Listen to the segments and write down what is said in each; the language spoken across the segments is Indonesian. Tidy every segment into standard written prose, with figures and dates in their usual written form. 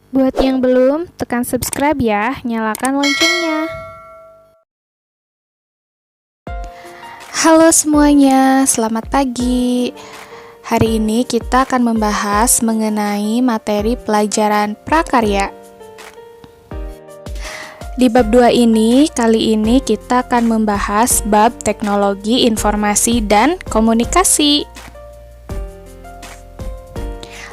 Buat yang belum, tekan subscribe ya, nyalakan loncengnya. Halo semuanya, selamat pagi. Hari ini kita akan membahas mengenai materi pelajaran prakarya. Di bab 2 ini, kali ini kita akan membahas bab teknologi informasi dan komunikasi.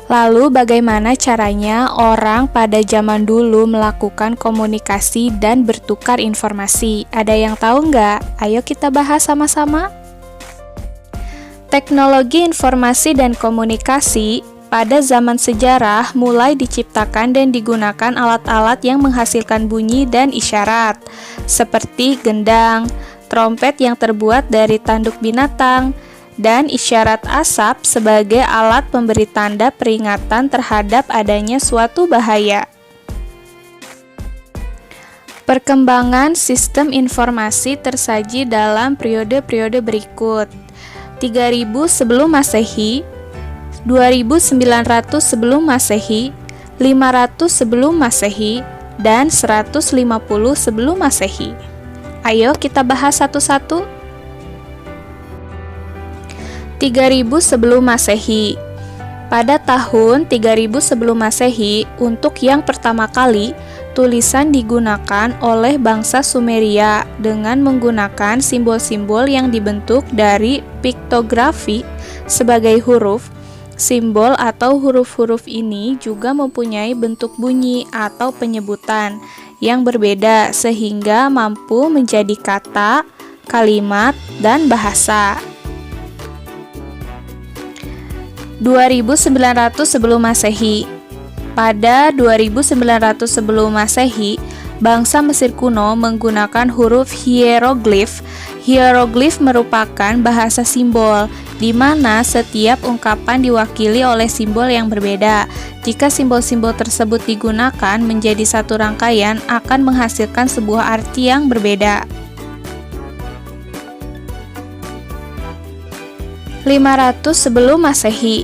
Lalu bagaimana caranya orang pada zaman dulu melakukan komunikasi dan bertukar informasi? Ada yang tahu nggak? Ayo kita bahas sama-sama. Teknologi informasi dan komunikasi pada zaman sejarah mulai diciptakan dan digunakan alat-alat yang menghasilkan bunyi dan isyarat, seperti gendang, trompet yang terbuat dari tanduk binatang, dan isyarat asap sebagai alat pemberi tanda peringatan terhadap adanya suatu bahaya. Perkembangan sistem informasi tersaji dalam periode-periode berikut: 3000 sebelum Masehi, 2900 sebelum Masehi, 500 sebelum Masehi, dan 150 sebelum Masehi. Ayo kita bahas satu-satu. 3000 sebelum Masehi. Pada tahun 3000 sebelum Masehi, untuk yang pertama kali, tulisan digunakan oleh bangsa Sumeria dengan menggunakan simbol-simbol yang dibentuk dari piktografi sebagai huruf. Simbol atau huruf-huruf ini juga mempunyai bentuk bunyi atau penyebutan yang berbeda sehingga mampu menjadi kata, kalimat, dan bahasa. 2900 sebelum Masehi. Pada 2900 sebelum Masehi, bangsa Mesir kuno menggunakan huruf hieroglif. Hieroglif merupakan bahasa simbol, di mana setiap ungkapan diwakili oleh simbol yang berbeda. Jika simbol-simbol tersebut digunakan menjadi satu rangkaian, akan menghasilkan sebuah arti yang berbeda. 500 sebelum Masehi.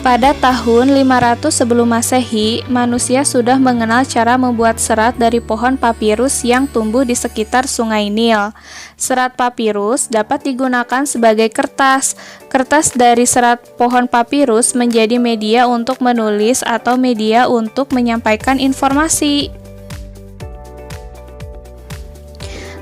Pada tahun 500 sebelum Masehi, manusia sudah mengenal cara membuat serat dari pohon papirus yang tumbuh di sekitar Sungai Nil. Serat papirus dapat digunakan sebagai kertas. Kertas dari serat pohon papirus menjadi media untuk menulis atau media untuk menyampaikan informasi.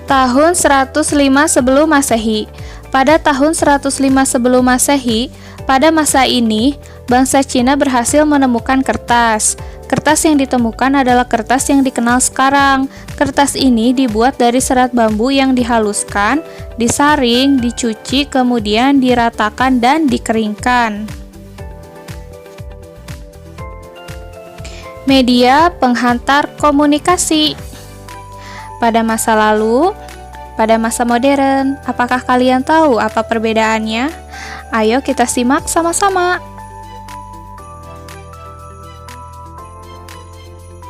Tahun 105 sebelum Masehi. Pada tahun 105 sebelum Masehi, pada masa ini, bangsa Cina berhasil menemukan kertas. Kertas yang ditemukan adalah kertas yang dikenal sekarang. Kertas ini dibuat dari serat bambu yang dihaluskan, disaring, dicuci, kemudian diratakan dan dikeringkan. Media penghantar komunikasi. Pada masa lalu, pada masa modern, apakah kalian tahu apa perbedaannya? Ayo kita simak sama-sama.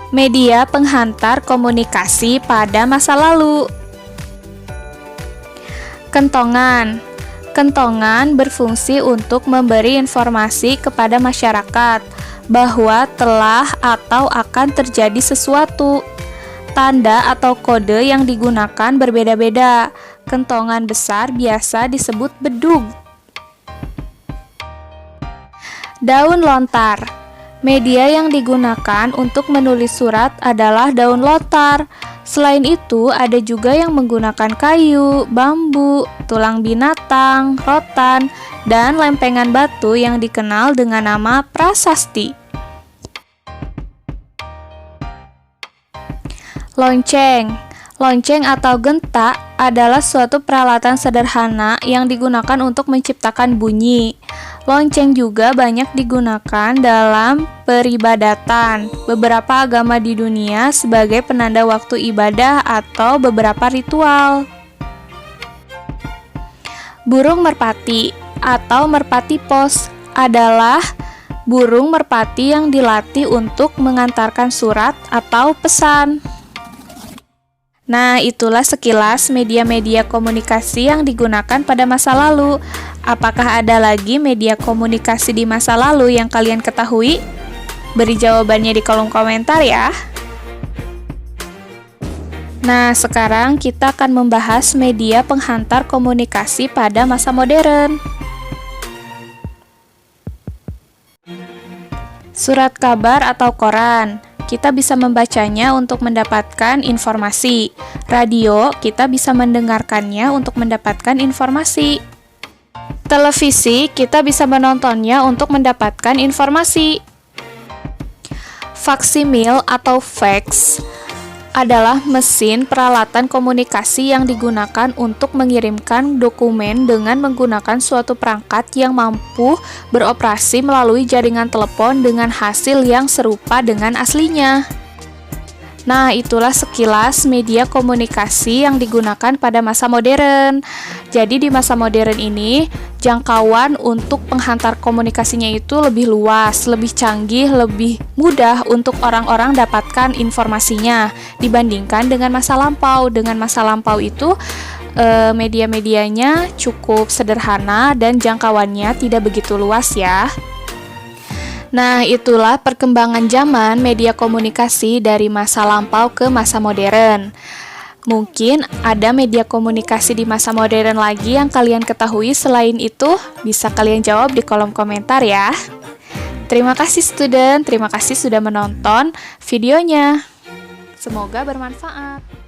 Media penghantar komunikasi pada masa lalu. Kentongan. Kentongan berfungsi untuk memberi informasi kepada masyarakat bahwa telah atau akan terjadi sesuatu. Tanda atau kode yang digunakan berbeda-beda. Kentongan besar biasa disebut bedug. Daun lontar. Media yang digunakan untuk menulis surat adalah daun lontar. Selain itu, ada juga yang menggunakan kayu, bambu, tulang binatang, rotan, dan lempengan batu yang dikenal dengan nama prasasti. Lonceng. Lonceng atau genta adalah suatu peralatan sederhana yang digunakan untuk menciptakan bunyi. Lonceng juga banyak digunakan dalam peribadatan beberapa agama di dunia sebagai penanda waktu ibadah atau beberapa ritual. Burung merpati atau merpati pos adalah burung merpati yang dilatih untuk mengantarkan surat atau pesan. Nah, itulah sekilas media-media komunikasi yang digunakan pada masa lalu. Apakah ada lagi media komunikasi di masa lalu yang kalian ketahui? Beri jawabannya di kolom komentar ya. Nah, sekarang kita akan membahas media penghantar komunikasi pada masa modern. Surat kabar atau koran, kita bisa membacanya untuk mendapatkan informasi. Radio, kita bisa mendengarkannya untuk mendapatkan informasi. Televisi, kita bisa menontonnya untuk mendapatkan informasi. Faksimil atau fax adalah mesin peralatan komunikasi yang digunakan untuk mengirimkan dokumen dengan menggunakan suatu perangkat yang mampu beroperasi melalui jaringan telepon dengan hasil yang serupa dengan aslinya. Nah, itulah sekilas media komunikasi yang digunakan pada masa modern. Jadi di masa modern ini, jangkauan untuk penghantar komunikasinya itu lebih luas, lebih canggih, lebih mudah untuk orang-orang dapatkan informasinya dibandingkan dengan masa lampau. Dengan masa lampau itu, media-medianya cukup sederhana dan jangkauannya tidak begitu luas ya. Nah, itulah perkembangan zaman media komunikasi dari masa lampau ke masa modern. Mungkin ada media komunikasi di masa modern lagi yang kalian ketahui selain itu, bisa kalian jawab di kolom komentar ya. Terima kasih student, terima kasih sudah menonton videonya. Semoga bermanfaat.